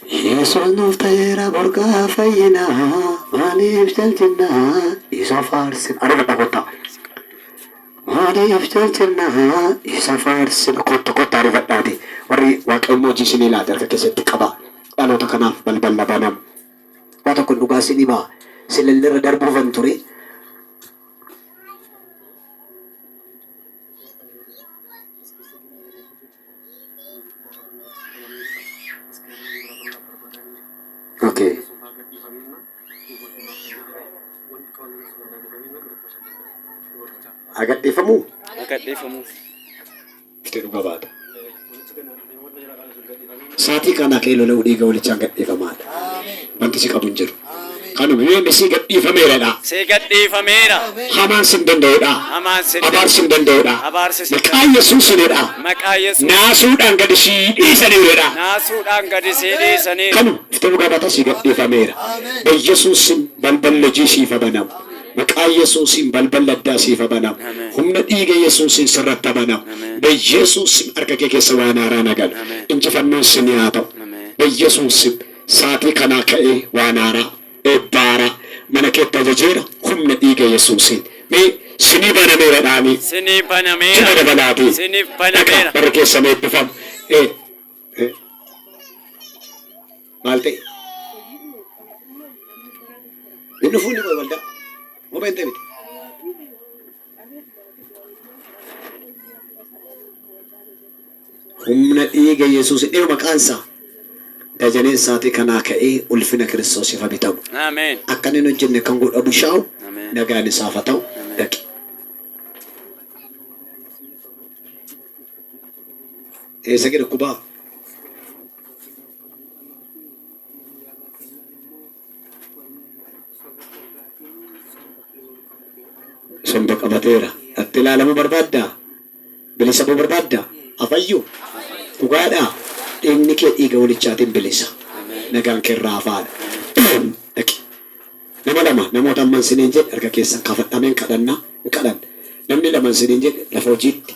يسوع نفتيرا برقا فينا مالي يفشل جنا يسافرسن أنا بقطع مالي يفشل جنا يسافرسن كنت عارف أدي وري واقع موجي سني لا درك كسيت كبا أنا تكنا بل بنام واتكون نقاسني با سلندر دربو فنتوري Oke. Agak difamu. Kita juga bada. Saati kana kelo lo diga uli changat difamada. Bantu si kabunjir. Kanu me si gat difamera da. Si gat difamera. Haman sindendo da. Abar sindendo da. Maka Yesus da. Maka Yesus. Nasu dan gadisi isani da. Nasu dan gadisi isani. Kanu kita juga bata si gat difamera. Be Yesus balbal lejisi fabanam. Maka Yesus balbal ladasi fabanam. Humna diga Yesus sirrat tabanam. Be Yesus arka keke sawana ranagal. Inji fannon siniyato. Be Yesus saati kana ka'e waanara. Ebbara mana ketta jajira humna diga Yesusin me sini bana mera dani sini bana mera bana balati sini bana mera barke samay bifam malte inu funi boy walda mo ben tebit humna diga Yesusin e makansa Dajane saati kana ka'e ulfina Kiristoos ifa bitamu. Amen. Akkanin hojjenne kan godha bushaa'u nagaan isaaf haa ta'u dhaqi. Eessa gida kubaa? Somba qabateera. Atti ilaalamuu barbaaddaa? Bilisabuu barbaaddaa? Afayyuu? Dhugaadhaa? Dhiigni kee dhiiga walichaatiin bilisa. Nagaan kee irraa hafaadha. Dhaqi. Nama lama namoota amman siniin jedhe harka keessan kaafadhameen kadhannaa hin kadhanne. Namni laman siniin jedhe lafa hojiitti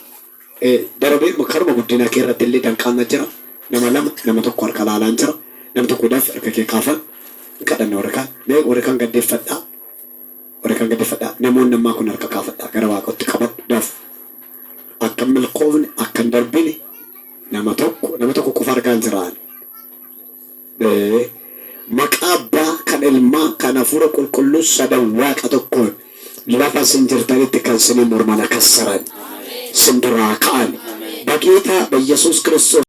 darabee karuma guddinaa kee irratti illee danqaanna jira. Nama lama nama tokko harka laalaan jira. Nama tokko daaf harka kee kaafan hin kadhanne warri kaan. Warri kaan gaddeeffadhaa. Warri kaan gaddeeffadhaa. Namoonni ammaa kun harka kaafadhaa gara waaqotti qabadhu daaf. Akka milkoofne akka hin darbine. Nama tokko qofa argaan jiraan. Maqaa abbaa kan ilmaa kan hafuura qulqulluu sadan waaqa tokkoon lafa sin jirtanitti kan sinii mormana kassaran sin duraa ka'an. Bageetaa Yesuus Kiristoos